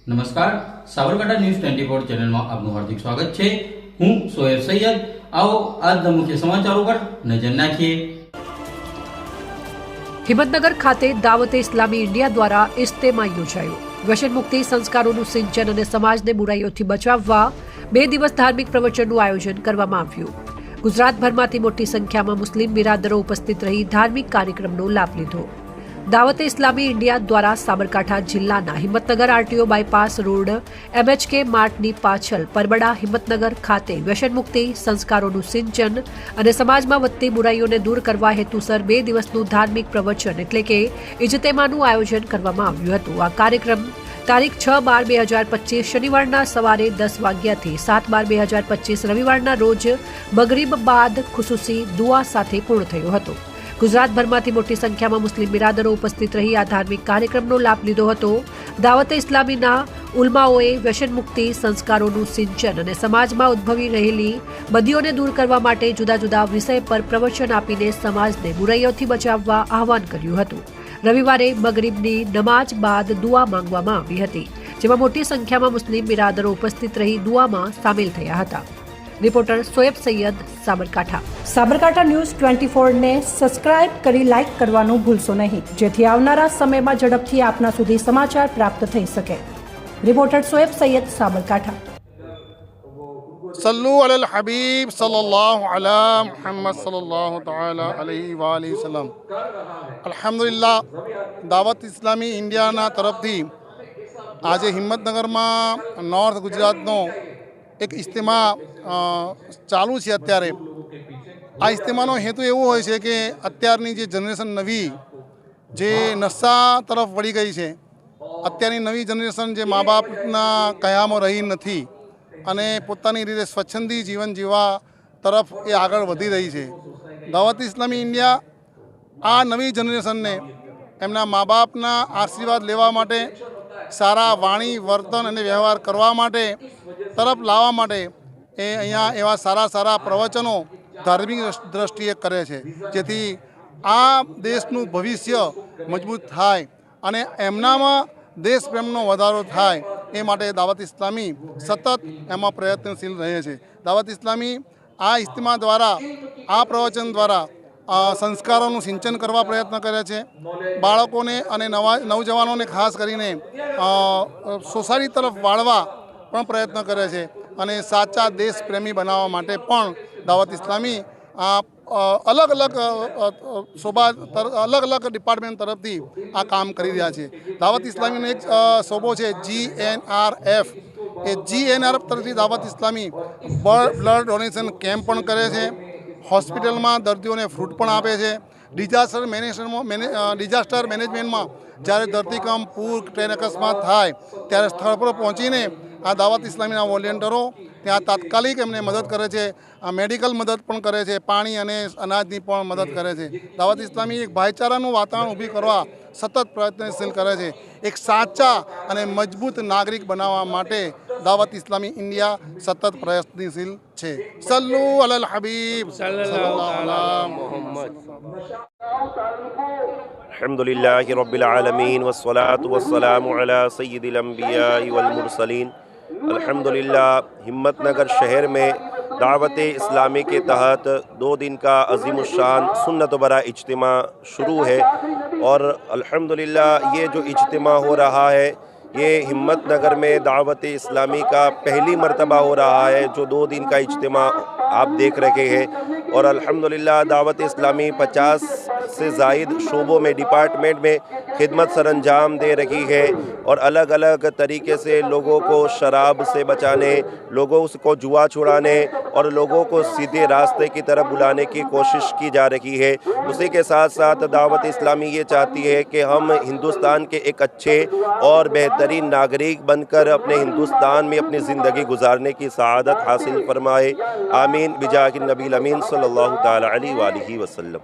નમસ્કાર, સાબરકાંઠા ન્યૂઝ 24 ચેનલમાં આપનું હાર્દિક સ્વાગત છે। હું સોએબ સૈયદ। आओ આજના મુખ્ય સમાચારો પર નજર નાખીએ। હિંમતનગર ખાતે દાવતે ઇસ્લામી ઇન્ડિયા દ્વારા ઇજ્તેમા યોજાયો। વ્યસન મુક્તિ સંસ્કારોનું સિંચન અને સમાજને બુરાઈઓથી બચાવવા 2 દિવસ ધાર્મિક પ્રવચનનું આયોજન કરવામાં આવ્યું। ગુજરાતભરમાંથી મોટી સંખ્યામાં મુસ્લિમ બિરાદરો ઉપસ્થિત રહી ધાર્મિક કાર્યક્રમનો લાભ લીધો। દાવતે ઇસ્લામી ઇન્ડિયા દ્વારા સાબરકાંઠા જિલ્લાના Himmatnagar RTO bypass road MHK માર્ટની પાછળ પરબડા હિંમતનગર ખાતે વ્યસન મુક્તિ સંસ્કારોનું સિંચન અને સમાજમાં વધતી બુરાઈઓને દૂર કરવા હેતુસર 2 દિવસનું ધાર્મિક પ્રવચન એટલે કે ઇજ્તેમાનું આયોજન કરવામાં આવ્યું હતું। આ કાર્યક્રમ તારીખ 6/12/2025 શનિવારના સવારે 10 વાગ્યાથી 7/12/2025 રવિવારના રોજ મગરીબ બાદ ખુસૂસી દુઆ સાથે પૂર્ણ થયો હતો। ગુજરાતભરમાંથી મોટી સંખ્યામાં મુસ્લિમ બિરાદરો ઉપસ્થિત રહી આ ધાર્મિક કાર્યક્રમનો લાભ લીધો હતો। દાવતે ઇસ્લામીના ઉલમાઓએ વ્યસન મુક્તિ સંસ્કારોનું સિંચન અને સમાજમાં ઉદ્ભવી રહેલી બદીઓને દૂર કરવા માટે જુદા જુદા વિષય પર પ્રવચન આપીને સમાજને બુરાઈઓથી બચાવવા આહવાન કર્યું હતું। રવિવારે મગરીબની નમાજ બાદ દુઆ માંગવામાં આવી હતી, જેમાં મોટી સંખ્યામાં મુસ્લિમ બિરાદરો ઉપસ્થિત રહી દુઆમાં સામેલ થયા હતા। રિપોર્ટર સોએબ સૈયદ, સાબરકાંઠા। સાબરકાંઠા ન્યૂઝ 24 ને સબસ્ક્રાઇબ કરી લાઇક કરવાનું ભૂલશો નહીં, જેથી આવનારા સમયમાં ઝડપથી આપના સુધી સમાચાર પ્રાપ્ત થઈ શકે। રિપોર્ટર સોએબ સૈયદ, સાબરકાંઠા। सल्लु अलल हबीब सल्लल्लाहु अला मुहम्मद सल्लल्लाहु तआला अलैहि व आलिहि वसल्लम। अल्हम्दुलिल्लाह, दावत इस्लामी इंडियाना तरफથી આજે હિંમતનગરમાં નોર્થ ગુજરાતનો એક ઇજ્તેમા ચાલુ છે। અત્યારે આ ઇજ્તેમાનો હેતુ એવો હોય છે કે અત્યારની જે જનરેશન નવી જે નશા તરફ વળી ગઈ છે, અત્યારની નવી જનરેશન જે મા બાપના કયામાં રહી નથી અને પોતાની રીતે સ્વચ્છંદી જીવન જીવવા તરફ એ આગળ વધી રહી છે। દાવત ઇસ્લામી ઇન્ડિયા આ નવી જનરેશનને એમના મા બાપના આશીર્વાદ લેવા માટે, સારા વાણી વર્તન અને વ્યવહાર કરવા માટે તરફ લાવવા માટે એ અહીંયા એવા સારા સારા પ્રવચનો ધાર્મિક દ્રષ્ટિએ કરે છે, જેથી આ દેશનું ભવિષ્ય મજબૂત થાય અને એમનામાં દેશ પ્રેમનો વધારો થાય એ માટે દાવત ઇસ્લામી સતત એમાં પ્રયત્નશીલ રહે છે। દાવત ઇસ્લામી આ ઇજ્તેમા દ્વારા, આ પ્રવચન દ્વારા સંસ્કારોનું સિંચન કરવા પ્રયત્ન કરે છે। બાળકોને અને નવજવાનોને ખાસ કરીને સોસાયટી તરફ વાળવા પણ પ્રયત્ન કરે છે અને સાચા દેશ પ્રેમી બનાવવા માટે પણ દાવત ઇસ્લામી અલગ અલગ ડિપાર્ટમેન્ટ તરફથી આ કામ કરી રહ્યા છે। દાવત ઇસ્લામીનો એક શોબો છે GNRF। એ GNRF તરફથી દાવત ઇસ્લામી બ્લડ ડોનેશન કેમ્પ પણ કરે છે, હોસ્પિટલમાં દર્દીઓને ફ્રૂટ પણ આપે છે। ડિઝાસ્ટર મેનેજમેન્ટમાં જ્યારે ધરતીકંપ, પૂર, ટ્રેન અકસ્માત થાય ત્યારે સ્થળ પર પહોંચીને આ દાવત ઇસ્લામીના વોલેન્ટિયરો ત્યાં તાત્કાલિક એમને મદદ કરે છે, મેડિકલ મદદ પણ કરે છે, પાણી અને અનાજની પણ મદદ કરે છે। દાવત ઇસ્લામી એક ભાઈચારાનું વાતાવરણ ઊભી કરવા સતત પ્રયત્નશીલ કરે છે। એક સાચા અને મજબૂત નાગરિક બનાવવા માટે દાવત ઇસ્લામી ઇન્ડિયા સતત પ્રયત્નશીલ છે। સલ્લુ અલલ હબીબ સલ્લલ્લાહુ અલા મુહમ્મદ। अल्हम्दुलिल्लाहि रब्बिल आलमीन वस्सलातु वस्सलामु अला सय्यिदिल अंबिया'i वल मुरसलीन। अल्हम्दुलिल्लाह, हिम्मतनगर शहर में दावत इस्लामी के तहत 2 दिन का अज़ीमुश्शान सुन्नत बरा इज्तिमा शुरू है और अल्हम्दुलिल्लाह ये जो इज्तिमा हो रहा है ये हिम्मतनगर में दावत इस्लामी का पहली मर्तबा हो रहा है जो 2 दिन का इज्तिमा आप देख रहे हैं। और अल्हम्दुलिल्लाह दावत इस्लामी 50 से ज़ायद शोबों में, डिपार्टमेंट में खिदमत सरंजाम दे रही है और अलग अलग तरीके से लोगों को शराब से बचाने, लोगों को जुआ छुड़ाने और लोगों को सीधे रास्ते की तरफ बुलाने की कोशिश की जा रही है। उसी के साथ साथ दावत इस्लामी ये चाहती है कि हम हिंदुस्तान के एक अच्छे और बेहतरीन नागरिक बनकर अपने हिंदुस्तान में अपनी ज़िंदगी गुजारने की सआदत हासिल फरमाए। आमीन बिजाहिन नबील अमीन सल्लल्लाहु तआला अलैहि व आलिहि वसल्लम।